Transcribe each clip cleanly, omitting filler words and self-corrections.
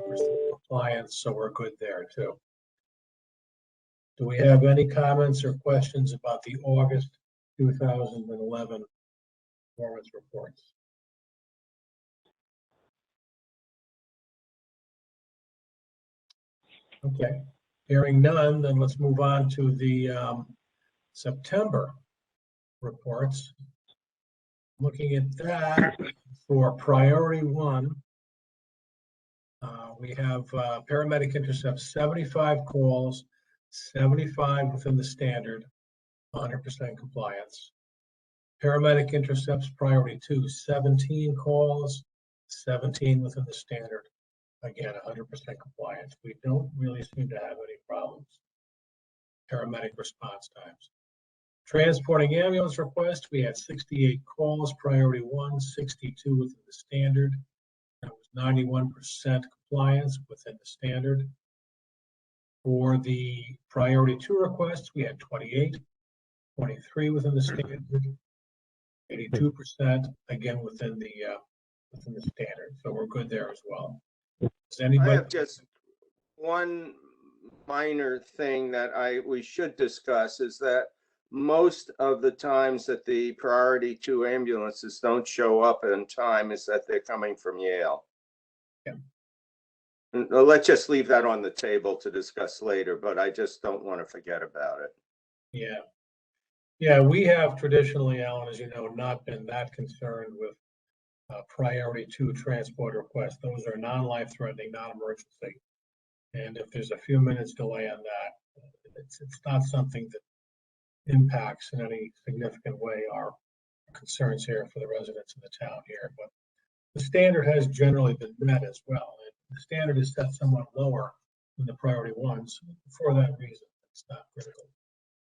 100% compliance, so we're good there too. Do we have any comments or questions about the August 2011 performance reports? Okay, hearing none, then let's move on to the September reports. Looking at that, for priority one, we have paramedic intercepts 75 calls, 75 within the standard, 100% compliance. Paramedic intercepts priority two, 17 calls, 17 within the standard. Again, 100% compliance. We don't really seem to have any problems. Paramedic response times. Transporting ambulance request, we had 68 calls, priority one, 62 within the standard. That was 91% compliance within the standard. For the priority two requests, we had 28, 23 within the standard, 82% again within the standard. So we're good there as well. Does anybody? I have just one minor thing that we should discuss is that most of the times that the priority two ambulances don't show up in time is that they're coming from Yale. Yeah. And let's just leave that on the table to discuss later, but I just don't want to forget about it. Yeah. Yeah, we have traditionally, Alan, as you know, not been that concerned with priority two transport requests. Those are non-life-threatening, non-emergency. And if there's a few minutes delay on that, it's not something that impacts in any significant way our concerns here for the residents of the town here. But the standard has generally been met as well. And the standard is set somewhat lower than the priority ones for that reason. It's not critical.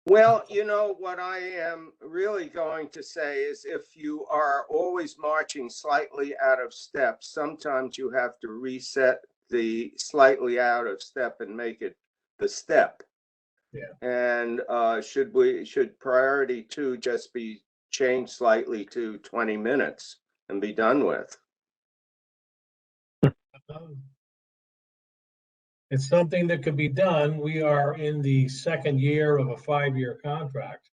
Well, you know, what I am really going to say is if you are always marching slightly out of step, sometimes you have to reset the slightly out of step and make it the step. Yeah. And should priority two just be changed slightly to 20 minutes and be done with? It's something that could be done. We are in the second year of a 5-year contract.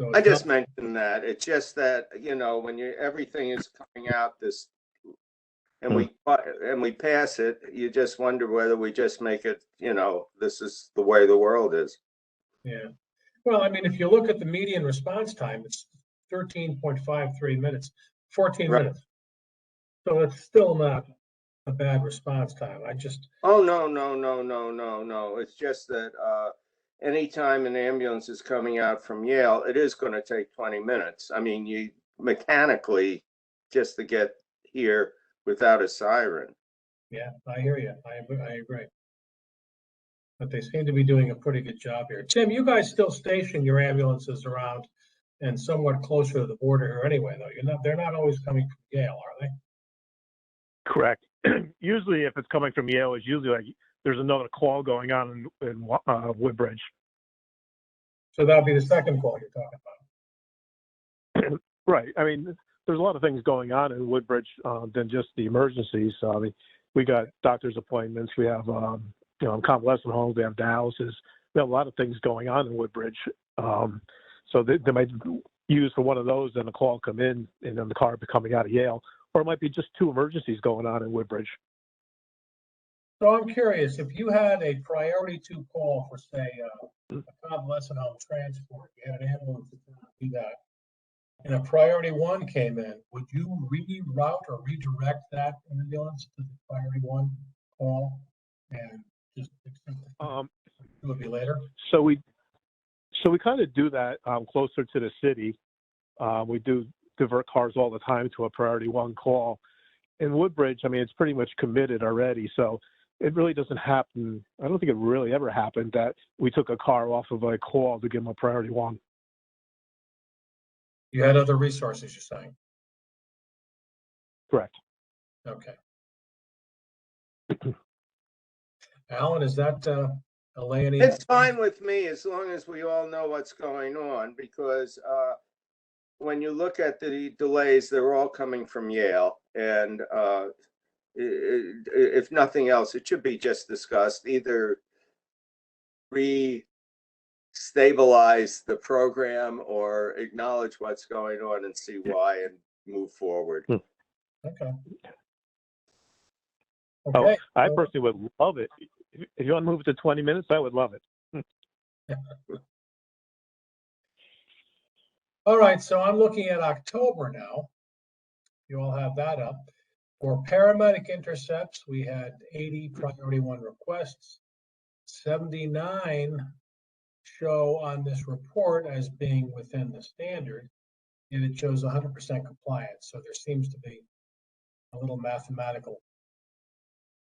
So I just mentioned that. It's just that, you know, when everything is coming out this and we pass it, you just wonder whether we just make it, you know, this is the way the world is. Yeah. Well, I mean, if you look at the median response time, it's 13.53 minutes, 14 minutes. So it's still not a bad response time. Oh, no. It's just that anytime an ambulance is coming out from Yale, it is going to take 20 minutes. I mean, you mechanically just to get here without a siren. Yeah, I hear you. I agree. But they seem to be doing a pretty good job here. Tim, you guys still station your ambulances around and somewhat closer to the border here anyway, though. They're not always coming from Yale, are they? Correct. Usually if it's coming from Yale, it's usually like there's another call going on in Woodbridge. So that'll be the second call you're talking about. Right. I mean, there's a lot of things going on in Woodbridge than just the emergencies. I mean, we got doctor's appointments. We have, convalescent homes. We have dialysis. We have a lot of things going on in Woodbridge. So they might use for one of those, then a call come in, and then the car be coming out of Yale. Or it might be just two emergencies going on in Woodbridge. So I'm curious, if you had a priority two call for, say, a convalescent home transport, you had an ambulance to do that, and a priority one came in, would you reroute or redirect that ambulance to the priority one call and just accept it would be later? So we kind of do that closer to the city. We do divert cars all the time to a priority one call. In Woodbridge, I mean, it's pretty much committed already. So it really doesn't happen. I don't think it really ever happened that we took a car off of a call to give them a priority one. You had other resources, you're saying? Correct. Okay. Alan, is that allay any? It's fine with me as long as we all know what's going on, because when you look at the delays, they're all coming from Yale, and if nothing else, it should be just discussed, either re-stabilize the program or acknowledge what's going on and see why and move forward. Okay. Oh, Okay. I personally would love it. If you want to move it to 20 minutes, I would love it. All right, so I'm looking at October now. You all have that up. For paramedic intercepts, we had 80 priority 1 requests. 79 show on this report as being within the standard, and it shows 100% compliance. So there seems to be a little mathematical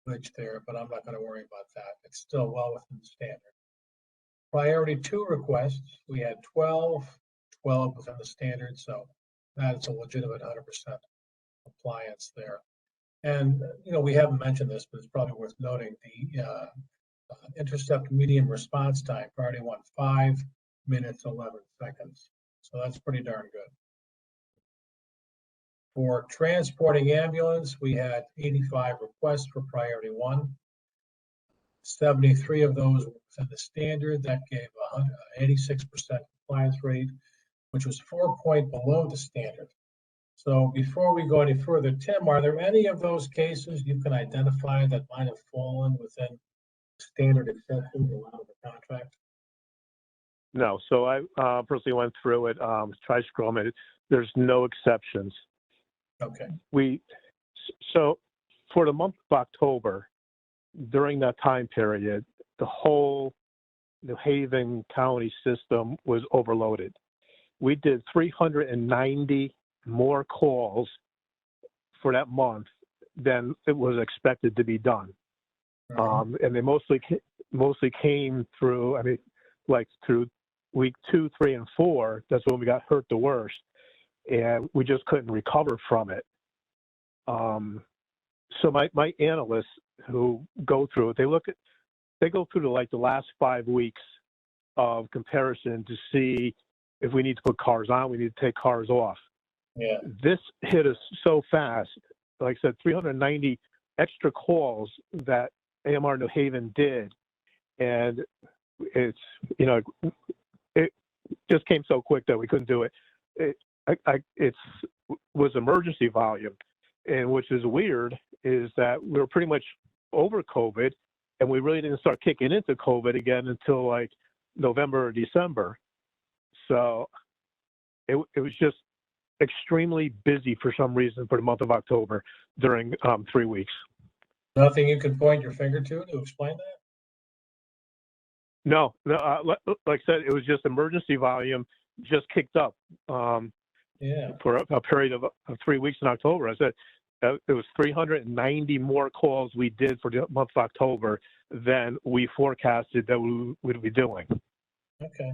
glitch there, but I'm not going to worry about that. It's still well within the standard. Priority 2 requests, we had 12 within the standard, so that's a legitimate 100% compliance there. And, we haven't mentioned this, but it's probably worth noting the intercept medium response time, priority 1, 5 minutes, 11 seconds. So that's pretty darn good. For transporting ambulance, we had 85 requests for priority 1. 73 of those were within the standard. That gave an 86% compliance rate, which was 4 points below the standard. So before we go any further, Tim, are there any of those cases you can identify that might have fallen within standard exceptions allowed in the contract? No, so I personally went through it, tried to scroll it. There's no exceptions. Okay. So for the month of October, during that time period, the whole New Haven County system was overloaded. We did 390 more calls for that month than it was expected to be done. And they mostly came through, through week 2, 3, and 4. That's when we got hurt the worst, and we just couldn't recover from it. So my analysts who go through it, they go through the last 5 weeks of comparison to see if we need to put cars on, we need to take cars off. Yeah. This hit us so fast. Like I said, 390 extra calls that AMR New Haven did, and it just came so quick that we couldn't do it. It was emergency volume, and which is weird is that we were pretty much over COVID, and we really didn't start kicking into COVID again until like November or December. So it was just extremely busy for some reason for the month of October during 3 weeks. Nothing you can point your finger to explain that? No, like I said, it was just emergency volume just kicked up for a period of 3 weeks in October. I said it was 390 more calls we did for the month of October than we forecasted that we would be doing. Okay.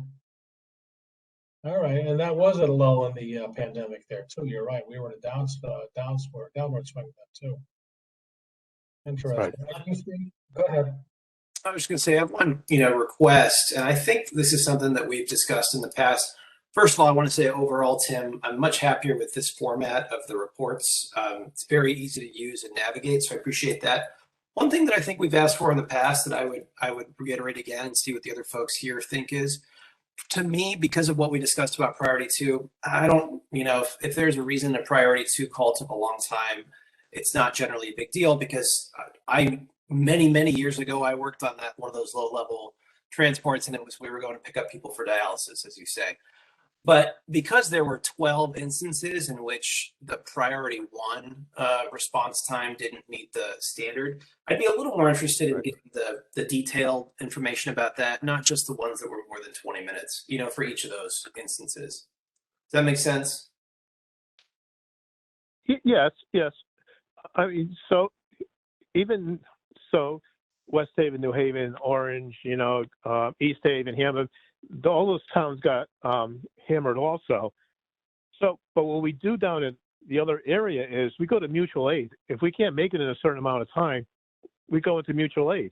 All right, and that was at a lull in the pandemic there too. You're right. We were in a downward swing then too. Interesting. Right. Go ahead. I was going to say I have one, request, and I think this is something that we've discussed in the past. First of all, I want to say overall, Tim, I'm much happier with this format of the reports. It's very easy to use and navigate, so I appreciate that. One thing that I think we've asked for in the past that I would reiterate again and see what the other folks here think is, to me, because of what we discussed about priority 2, I don't, if there's a reason a priority 2 call took a long time, it's not generally a big deal because many years ago, I worked on one of those low-level transports, and we were going to pick up people for dialysis, as you say. But because there were 12 instances in which the priority 1 response time didn't meet the standard, I'd be a little more interested in getting the detailed information about that, not just the ones that were more than 20 minutes, for each of those instances. Does that make sense? Yes. I mean, so even so, West Haven, New Haven, Orange, East Haven, Hammond, all those towns got hammered also. So, but what we do down in the other area is we go to mutual aid. If we can't make it in a certain amount of time, we go into mutual aid.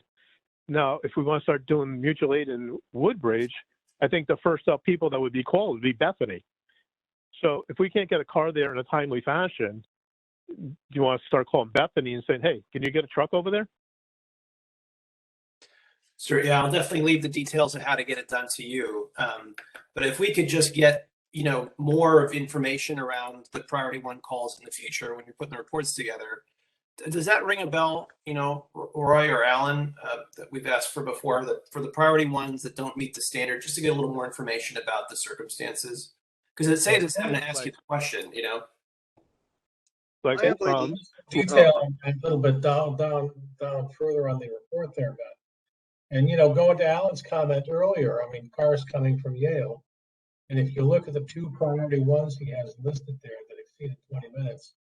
Now, if we want to start doing mutual aid in Woodbridge, I think the first up people that would be called would be Bethany. So if we can't get a car there in a timely fashion, do you want to start calling Bethany and saying, hey, can you get a truck over there? Sure. Yeah, I'll definitely leave the details of how to get it done to you. But if we could just get, more of information around the priority one calls in the future when you're putting the reports together. Does that ring a bell, Roy or Alan, that we've asked for before, for the priority ones that don't meet the standard, just to get a little more information about the circumstances? Because it saves us having to ask you the question, Like, detail a little bit down further on the report there, Ben. And, going to Alan's comment earlier, I mean, cars coming from Yale. And if you look at the 2 priority ones he has listed there that exceeded 20 minutes,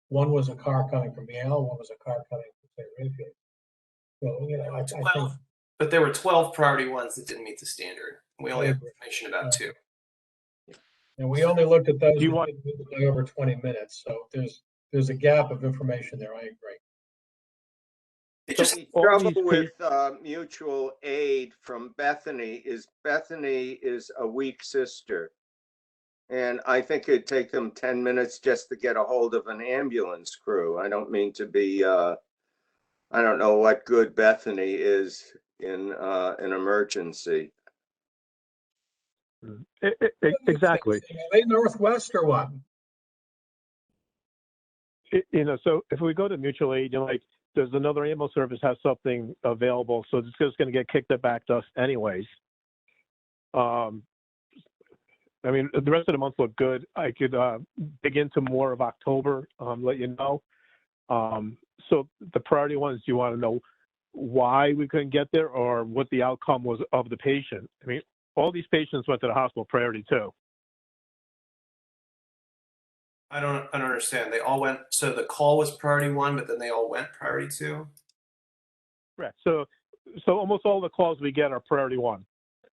one was a car coming from Yale, one was a car coming from St. Raphael. So, I think. But there were 12 priority ones that didn't meet the standard. We only have information about 2. And we only looked at those that didn't meet over 20 minutes. So there's a gap of information there. I agree. The trouble with mutual aid from Bethany is a weak sister. And I think it'd take them 10 minutes just to get a hold of an ambulance crew. I don't mean to be, I don't know what good Bethany is in an emergency. Exactly. Are they Northwest or what? So if we go to mutual aid, there's another ambulance service has something available, so it's just going to get kicked back to us anyways. I mean, the rest of the month look good. I could dig into more of October, let you know. So the priority ones, do you want to know why we couldn't get there or what the outcome was of the patient? I mean, all these patients went to the hospital priority 2. I don't understand. They all went, so the call was priority 1, but then they all went priority 2? Correct. So almost all the calls we get are priority 1.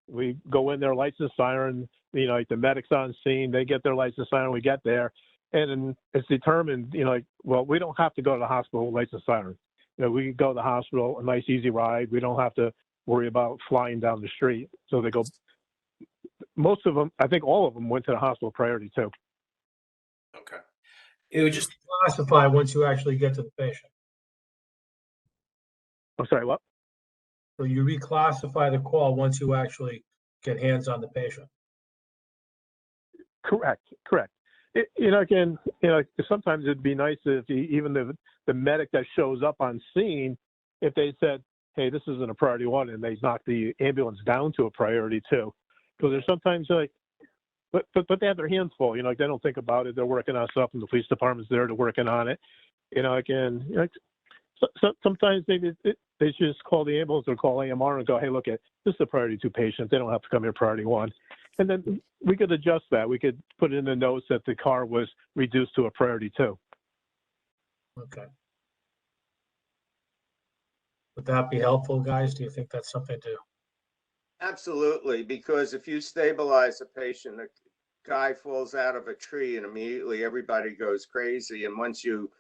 We go in there, lights and siren, like the medics on scene, they get their lights and siren, we get there, and it's determined, well, we don't have to go to the hospital with lights and siren. We can go to the hospital, a nice easy ride. We don't have to worry about flying down the street. So they go, most of them, I think all of them went to the hospital priority 2. Okay. It would just classify once you actually get to the patient. I'm sorry, what? So you reclassify the call once you actually get hands on the patient. Correct. Again, sometimes it'd be nice if even the medic that shows up on scene, if they said, hey, this isn't a priority 1, and they knock the ambulance down to a priority 2. Because there's sometimes but they have their hands full, they don't think about it. They're working on stuff, and the police department's there to working on it. Sometimes they just call the ambulance or call AMR and go, hey, look, this is a priority 2 patient. They don't have to come here priority 1. And then we could adjust that. We could put in the notes that the car was reduced to a priority 2. Okay. Would that be helpful, guys? Do you think that's something to do? Absolutely, because if you stabilize a patient, a guy falls out of a tree and immediately everybody goes crazy. And once you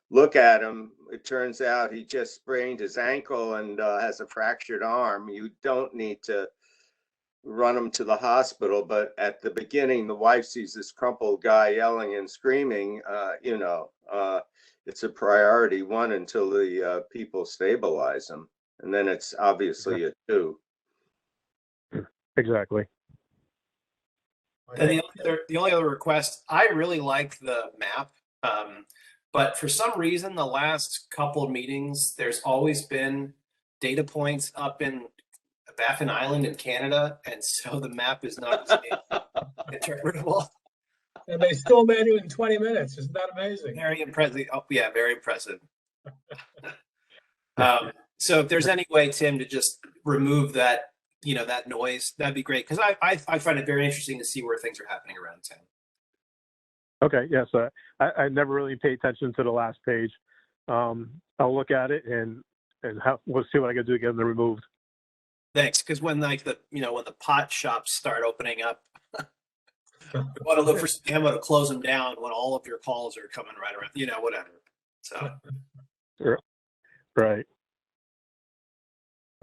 look at him, it turns out he just sprained his ankle and has a fractured arm. You don't need to run him to the hospital. But at the beginning, the wife sees this crumpled guy yelling and screaming, it's a priority 1 until the people stabilize him. And then it's obviously a 2. Exactly. And the only other request, I really like the map, but for some reason, the last couple of meetings, there's always been data points up in Baffin Island in Canada, and so the map is not interpretable. And they still made it in 20 minutes. Isn't that amazing? Very impressive. Oh, yeah, very impressive. So if there's any way, Tim, to just remove that, that noise, that'd be great. Because I find it very interesting to see where things are happening around town. Okay, yes. I never really pay attention to the last page. I'll look at it and we'll see what I can do to get them removed. Thanks. Because when when the pot shops start opening up, we want to look for some ammo to close them down when all of your calls are coming right around, whatever. So. Right.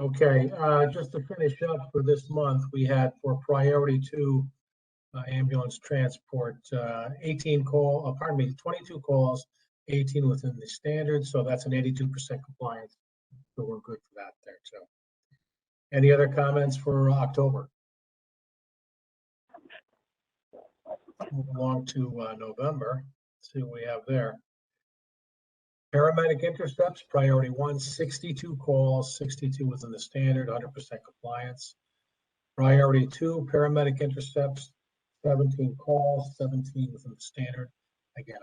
Okay, just to finish up for this month, we had for priority 2 ambulance transport, 22 calls, 18 within the standard, so that's an 82% compliance. So we're good for that there too. Any other comments for October? Move along to November, see what we have there. Paramedic intercepts, priority 1, 62 calls, 62 within the standard, 100% compliance. Priority 2, paramedic intercepts, 17 calls, 17 within the standard, again,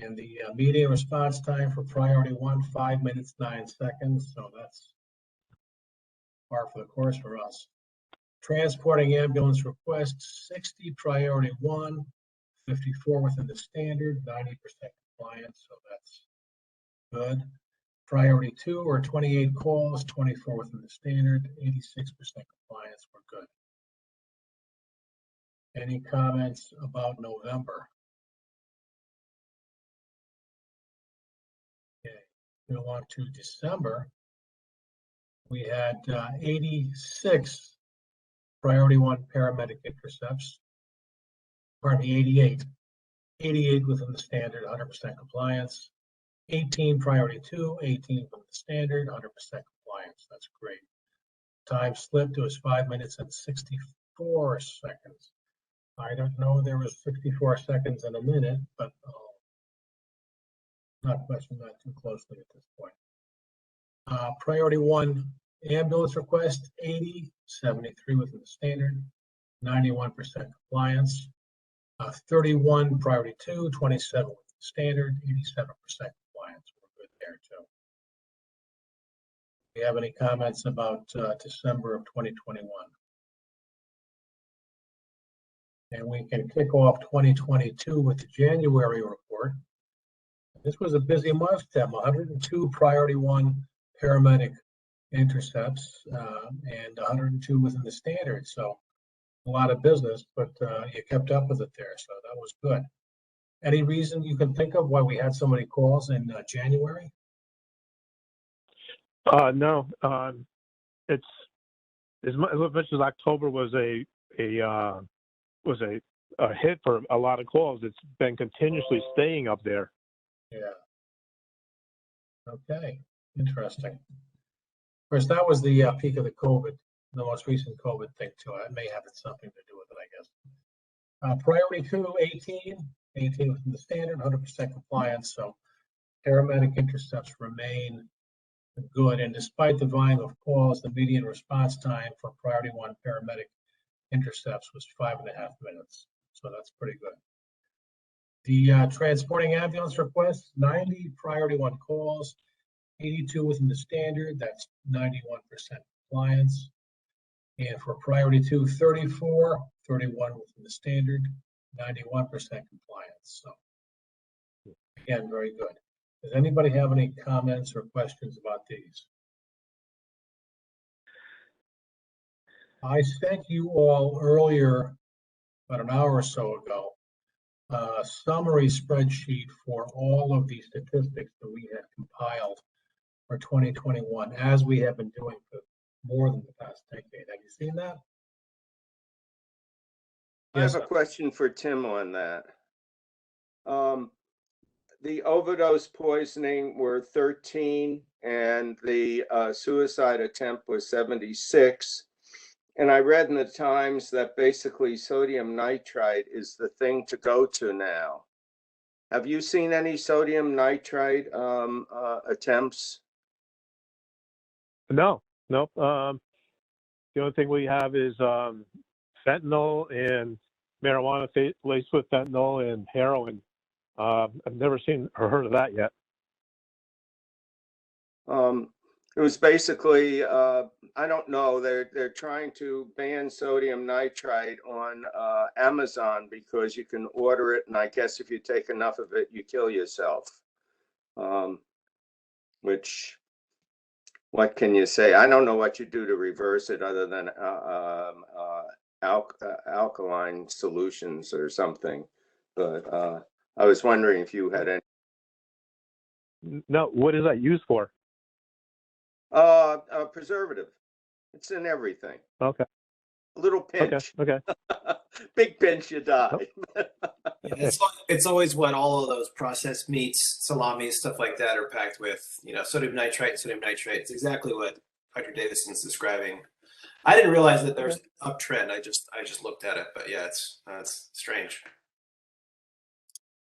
100%. And the median response time for priority 1, 5 minutes, 9 seconds, so that's par for the course for us. Transporting ambulance requests, 60, priority 1, 54 within the standard, 90% compliance, so that's good. Priority 2 or 28 calls, 24 within the standard, 86% compliance, we're good. Any comments about November? Okay, go on to December. We had 86 priority 1 paramedic intercepts, pardon me, 88 within the standard, 100% compliance. 18 priority 2, 18 within the standard, 100% compliance. That's great. Time slipped, it was 5 minutes and 64 seconds. I don't know, there was 64 seconds in a minute, but not questioning that too closely at this point. Priority 1 ambulance request, 80, 73 within the standard, 91% compliance. 31 priority 2, 27 within the standard, 87% compliance. We're good there too. Do you have any comments about December of 2021? And we can kick off 2022 with the January report. This was a busy month, Tim. 102 priority 1 paramedic intercepts and 102 within the standard. So a lot of business, but you kept up with it there. So that was good. Any reason you can think of why we had so many calls in January? No, it's as much as October was a hit for a lot of calls. It's been continuously staying up there. Yeah. Okay. Interesting. Of course, that was the peak of the COVID, the most recent COVID thing too. It may have something to do with it, I guess. Priority 2, 18 within the standard, 100% compliance. So paramedic intercepts remain good. And despite the volume of calls, the median response time for priority 1 paramedic intercepts was 5.5 minutes. So that's pretty good. The transporting ambulance requests, 90 priority 1 calls, 82 within the standard, that's 91% compliance. And for priority 2, 34, 31 within the standard, 91% compliance. So again, very good. Does anybody have any comments or questions about these? I sent you all earlier, about an hour or so ago, a summary spreadsheet for all of the statistics that we had compiled for 2021, as we have been doing for more than the past decade. Have you seen that? I have a question for Tim on that. The overdose poisoning were 13 and the suicide attempt was 76. And I read in the Times that basically sodium nitrite is the thing to go to now. Have you seen any sodium nitrite attempts? No. The only thing we have is fentanyl and marijuana laced with fentanyl and heroin. I've never seen or heard of that yet. It was basically, I don't know, they're trying to ban sodium nitrite on Amazon because you can order it, and I guess if you take enough of it, you kill yourself. Which, what can you say? I don't know what you do to reverse it other than alkaline solutions or something. But I was wondering if you had any. No, what is that used for? A preservative. It's in everything. Okay. A little Okay, pinch. okay. Big pinch, you die. It's always what all of those processed meats, salami, stuff like that are packed with, sodium nitrite, sodium nitrate. It's exactly what Dr. Davidson's describing. I didn't realize that there's an uptrend. I just looked at it, but yeah, it's strange.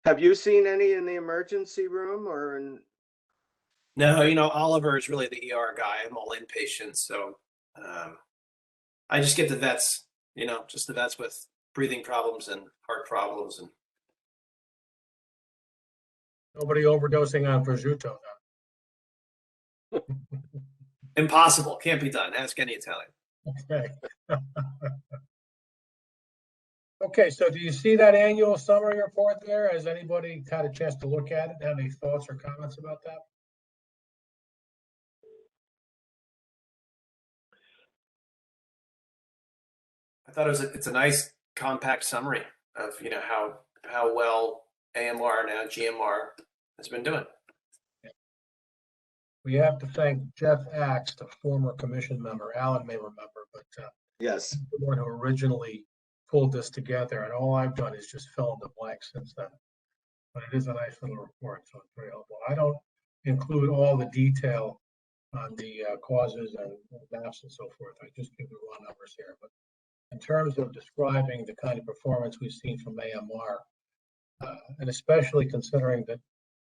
Have you seen any in the emergency room or in? No, Oliver is really the ER guy. I'm all inpatient, so I just get the vets, just the vets with breathing problems and heart problems, and Nobody overdosing on prosciutto then. impossible, can't be done. Ask any Italian. Okay. Okay, so do you see that annual summary report there? Has anybody had a chance to look at it? Have any thoughts or comments about that? I thought it's a nice compact summary of how well AMR, now GMR, has been doing. We have to thank Jeff Axe, the former commission member. Alan may remember, but Yes. the one who originally pulled this together, and all I've done is just fill in the blanks since then. But it is a nice little report, so it's very helpful. I don't include all the detail on the causes and maps and so forth. I just give the raw numbers here. But in terms of describing the kind of performance we've seen from AMR, and especially considering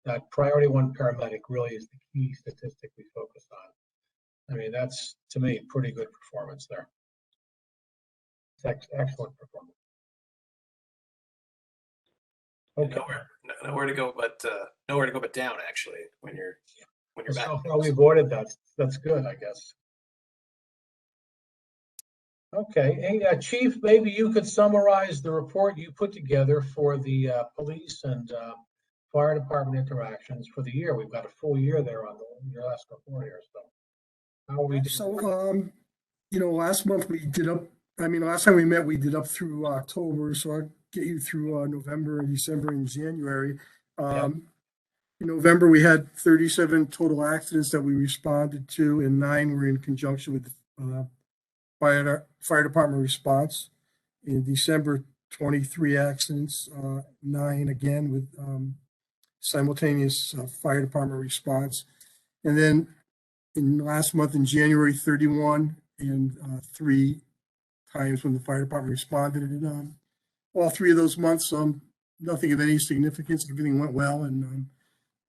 that priority one paramedic really is the key statistic we focus on. I mean, that's, to me, pretty good performance there. It's excellent performance. Okay. Nowhere to go but down, actually, when you're back. So far we avoided that. That's good, I guess. Okay, hey, Chief, maybe you could summarize the report you put together for the police and fire department interactions for the year. We've got a full year there on your last report here. So how are we doing? So, last month we did up. Last time we met, we did up through October. So I'll get you through November and December and January. In November, we had 37 total accidents that we responded to, and 9 were in conjunction with fire department response. In December, 23 accidents, 9 again with simultaneous fire department response. And then in last month in January, 31 and 3 times when the fire department responded. And all 3 of those months, nothing of any significance. Everything went well, and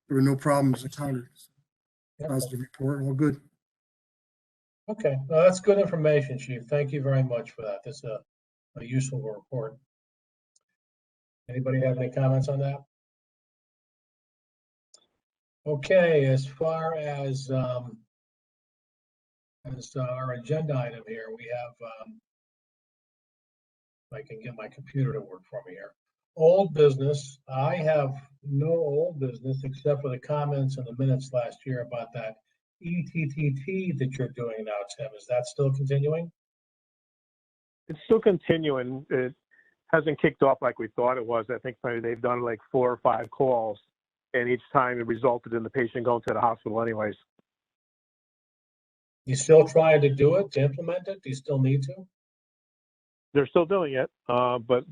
there were no problems encountered. Positive report, all good. Okay, well, that's good information, Chief. Thank you very much for that. That's a useful report. Anybody have any comments on that? Okay, as far as our agenda item here, we have, if I can get my computer to work for me here. Old business. I have no old business except for the comments in the minutes last year about that ETTT that you're doing now, Tim. Is that still continuing? It's still continuing. It hasn't kicked off like we thought it was. I think maybe they've done like 4 or 5 calls, and each time it resulted in the patient going to the hospital anyways. You still trying to do it, to implement it? Do you still need to? They're still doing it, but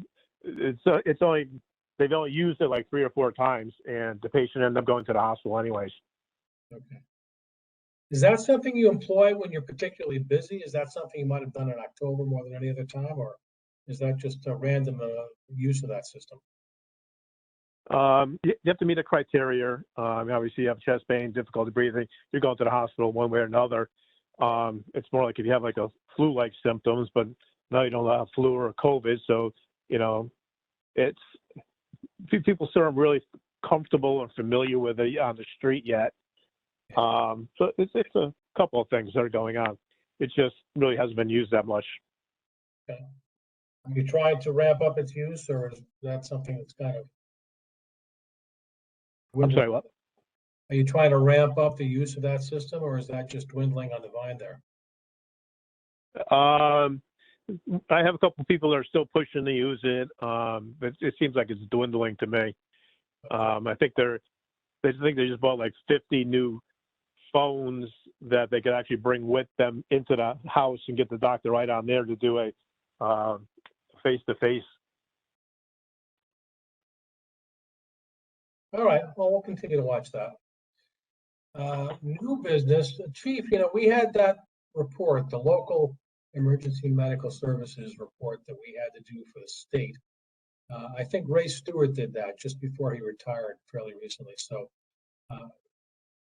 they've only used it like 3 or 4 times, and the patient ended up going to the hospital anyways. Okay. Is that something you employ when you're particularly busy? Is that something you might have done in October more than any other time, or is that just a random use of that system? You have to meet a criteria. Obviously, you have chest pain, difficulty breathing, you're going to the hospital one way or another. It's more like if you have like a flu-like symptoms, but now you don't have flu or COVID, so it's people still aren't really comfortable or familiar with it on the street yet. So it's a couple of things that are going on. It just really hasn't been used that much. Okay. Are you trying to ramp up its use, or is that something that's kind of? I'm sorry, what? Are you trying to ramp up the use of that system, or is that just dwindling on the vine there? I have a couple of people that are still pushing to use it, but it seems like it's dwindling to me. I think they just bought like 50 new phones that they could actually bring with them into the house and get the doctor right on there to do a face-to-face. All right, well, we'll continue to watch that. New business, Chief, we had that report, the local emergency medical services report that we had to do for the state. I think Ray Stewart did that just before he retired fairly recently. So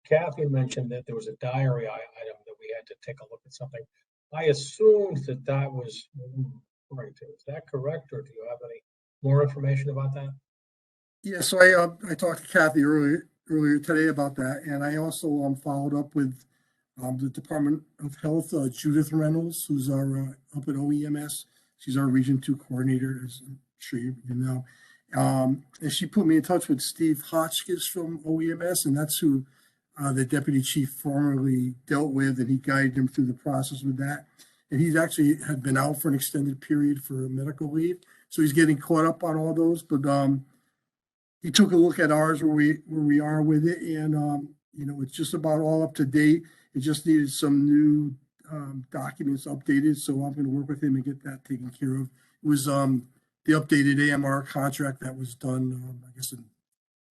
Kathy mentioned that there was a diary item that we had to take a look at something. I assumed that that was referring to. Is that correct, or do you have any more information about that? Yeah, so I talked to Kathy earlier today about that, and I also followed up with the Department of Health, Judith Reynolds, who's our up at OEMS. She's our Region 2 coordinator, as I'm sure you know. And she put me in touch with Steve Hotchkiss from OEMS, and that's who the deputy chief formerly dealt with, and he guided him through the process with that. And he's actually had been out for an extended period for medical leave, so he's getting caught up on all those. But he took a look at ours where we are with it, and it's just about all up to date. It just needed some new documents updated, so I'm going to work with him and get that taken care of. It was the updated AMR contract that was done, I guess, in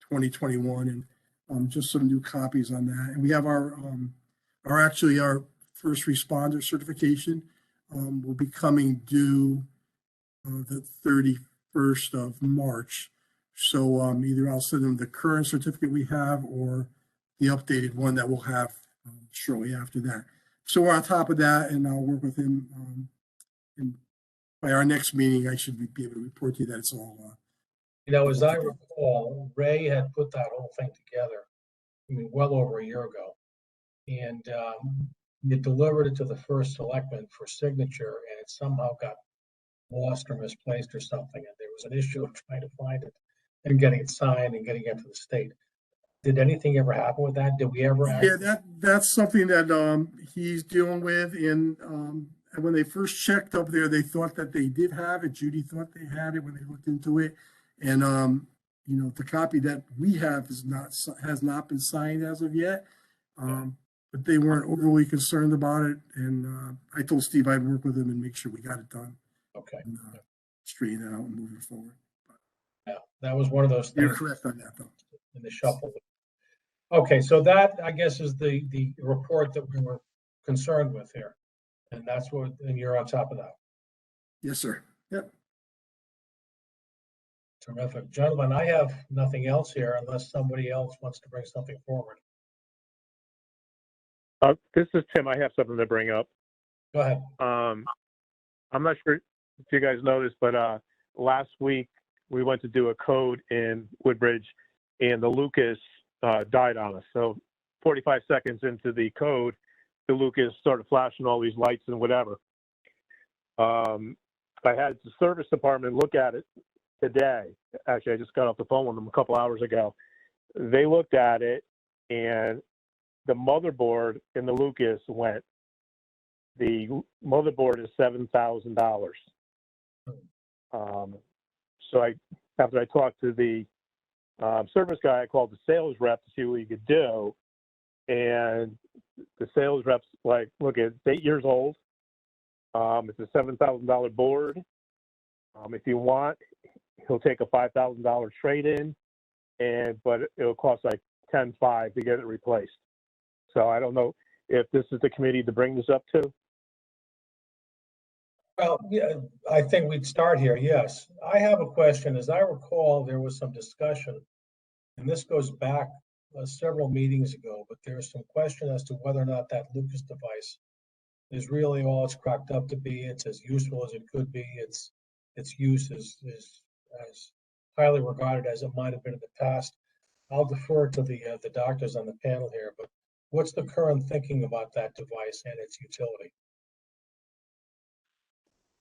2021, and just some new copies on that. And we have our first responder certification will be coming due the 31st of March. So either I'll send them the current certificate we have or the updated one that we'll have shortly after that. So we're on top of that, and I'll work with him. And by our next meeting, I should be able to report to you that it's all. As I recall, Ray had put that whole thing together, well over a year ago. And you delivered it to the first selectman for signature, and it somehow got lost or misplaced or something. And there was an issue of trying to find it and getting it signed and getting it to the state. Did anything ever happen with that? Did we ever? Yeah, that's something that he's dealing with. And when they first checked up there, they thought that they did have it. Judy thought they had it when they looked into it. And the copy that we have has not been signed as of yet. But they weren't overly concerned about it. And I told Steve I'd work with him and make sure we got it done. Okay. And, straighten it out and move it forward. Yeah, that was one of those things. You're correct on that, though. In the shuffle. Okay, so that, I guess, is the report that we were concerned with here. And that's what, and you're on top of that. Yes, sir. Yep. Terrific. Gentlemen, I have nothing else here unless somebody else wants to bring something forward. This is Tim. I have something to bring up. Go ahead. I'm not sure if you guys noticed, but last week we went to do a code in Woodbridge, and the Lucas died on us. So 45 seconds into the code, the Lucas started flashing all these lights and whatever. I had the service department look at it today. Actually, I just got off the phone with them a couple hours ago. They looked at it, and the motherboard in the Lucas went. The motherboard is $7,000. So after I talked to the service guy, I called the sales rep to see what he could do. And the sales rep's like, look, it's 8 years old. It's a $7,000 board. If you want, he'll take a $5,000 trade-in, but it'll cost like $10,500 to get it replaced. So I don't know if this is the committee to bring this up to. Well, yeah, I think we'd start here. Yes, I have a question. As I recall, there was some discussion, and this goes back several meetings ago, but there's some question as to whether or not that Lucas device is really all it's cracked up to be. It's as useful as it could be. Its use is as highly regarded as it might have been in the past. I'll defer to the doctors on the panel here, but what's the current thinking about that device and its utility?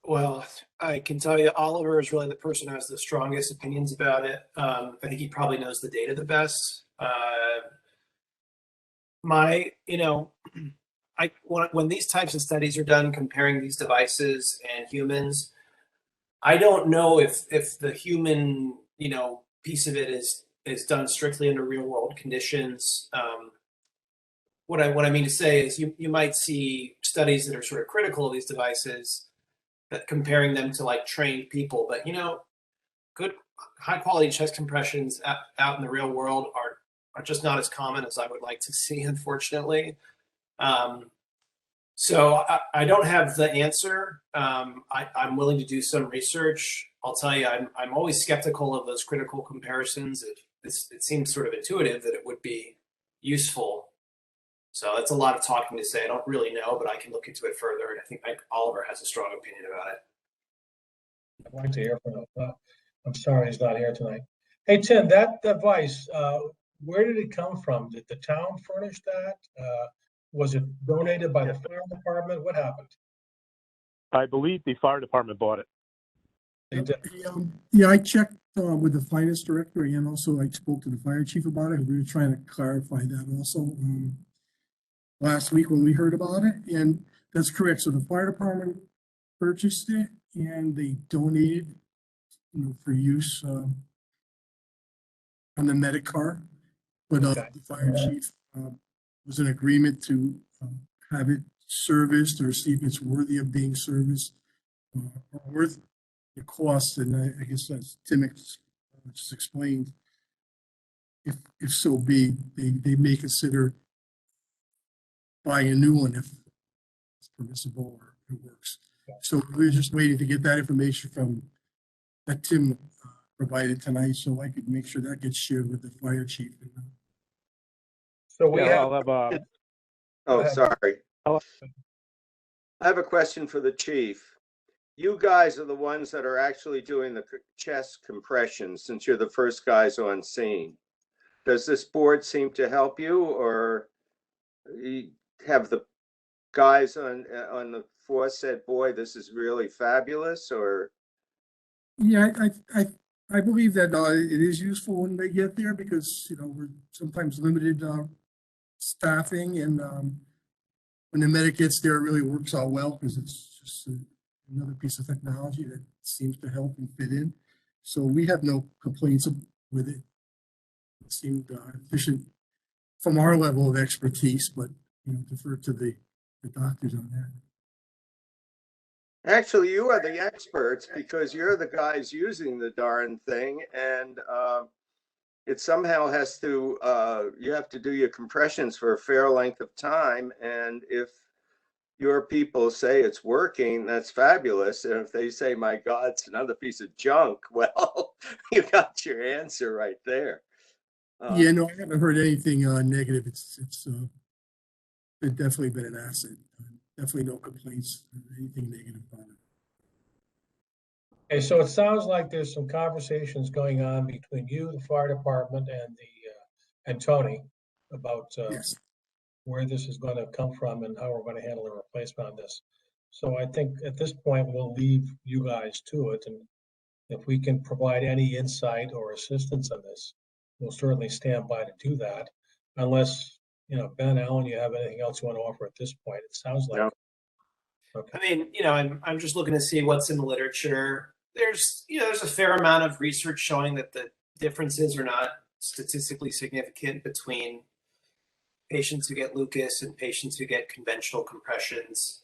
Well, I can tell you Oliver is really the person who has the strongest opinions about it. I think he probably knows the data the best. When these types of studies are done comparing these devices and humans, I don't know if the human, piece of it is done strictly under real world conditions. What I mean to say is you might see studies that are sort of critical of these devices comparing them to like trained people, but good high quality chest compressions out in the real world are just not as common as I would like to see, unfortunately. So I don't have the answer. I'm willing to do some research. I'll tell you, I'm always skeptical of those critical comparisons. It seems sort of intuitive that it would be useful. So that's a lot of talking to say. I don't really know, but I can look into it further. And I think Oliver has a strong opinion about it. I'd like to hear from him. I'm sorry he's not here tonight. Hey, Tim, that device, where did it come from? Did the town furnish that? Was it donated by the fire department? What happened? I believe the fire department bought it. They did. Yeah, I checked with the finance director, and also I spoke to the fire chief about it. We were trying to clarify that also last week when we heard about it, and that's correct. So the fire department purchased it, and they donated, for use on the medic car. But Okay. the fire chief was in agreement to have it serviced or see if it's worthy of being serviced, or worth the cost. And I guess that's Tim just explained. If so be, they may consider buying a new one if it's permissible or it works. So we're just waiting to get that information from that Tim provided tonight, so I could make sure that gets shared with the fire chief. So we Yeah, have, I'll have Oh, ahead. sorry. I'll- I have a question for the chief. You guys are the ones that are actually doing the chest compression since you're the first guys on scene. Does this board seem to help you, or you have the guys on the force said, boy, this is really fabulous, or? Yeah, I believe that it is useful when they get there, because we're sometimes limited staffing, and when the medic gets there, it really works out well because it's just another piece of technology that seems to help and fit in. So we have no complaints with it. It seemed efficient from our level of expertise, but defer to the doctors on that. Actually, you are the experts because you're the guys using the darn thing, and it somehow has to, you have to do your compressions for a fair length of time. And if your people say it's working, that's fabulous. And if they say, my God, it's another piece of junk, well, you got your answer right there. Yeah, no, I haven't heard anything negative. It's definitely been an asset. Definitely no complaints or anything negative about it. Okay, so it sounds like there's some conversations going on between you, the fire department, and Tony about Yes. where this is going to come from and how we're going to handle a replacement on this. So I think at this point, we'll leave you guys to it. And if we can provide any insight or assistance on this, we'll certainly stand by to do that. Unless, Ben, Alan, you have anything else you want to offer at this point? It sounds like. No. Okay. I mean, I'm just looking to see what's in the literature. There's a fair amount of research showing that the differences are not statistically significant between patients who get Lucas and patients who get conventional compressions.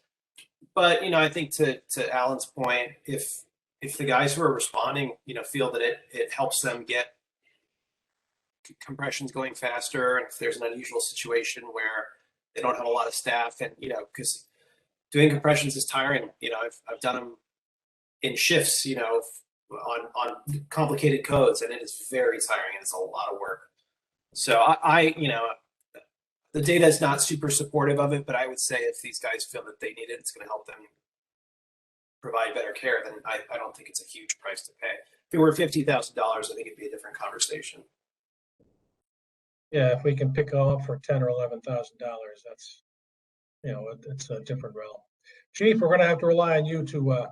But I think to Alan's point, if the guys who are responding, feel that it helps them get compressions going faster, and if there's an unusual situation where they don't have a lot of staff, and because doing compressions is tiring. I've done them in shifts, on complicated codes, and it is very tiring, and it's a lot of work. So the data is not super supportive of it, but I would say if these guys feel that they need it, it's going to help them provide better care, then I don't think it's a huge price to pay. If it were $50,000, I think it'd be a different conversation. Yeah, if we can pick it up for $10,000 or $11,000, that's, it's a different realm. Chief, we're going to have to rely on you to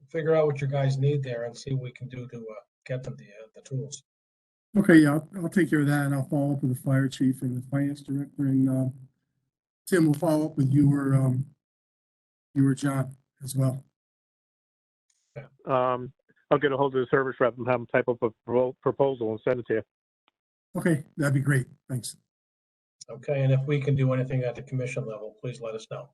figure out what your guys need there and see what we can do to get them the tools. Okay, yeah, I'll take care of that, and I'll follow up with the fire chief and the finance director, and Tim will follow up with you or John as well. I'll get a hold of the service rep and have them type up a proposal and send it to you. Okay, that'd be great. Thanks. Okay, and if we can do anything at the commission level, please let us know.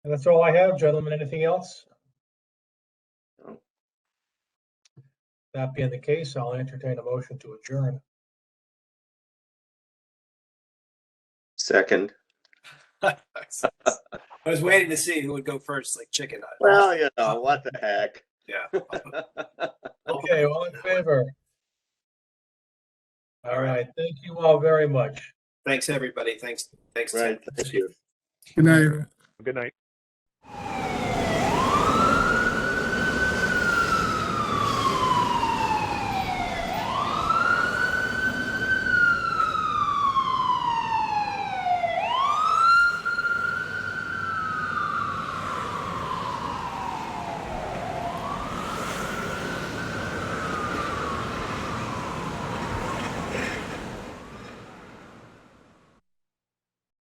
And that's all I have, gentlemen. Anything else? No. That being the case, I'll entertain a motion to adjourn. Second. I was waiting to see who would go first, like chicken. Well, you know, what the heck? Yeah. Okay, all in favor? All right, thank you all very much. Thanks, everybody. Thanks. Right, Tim. thank you. Good night. Good night.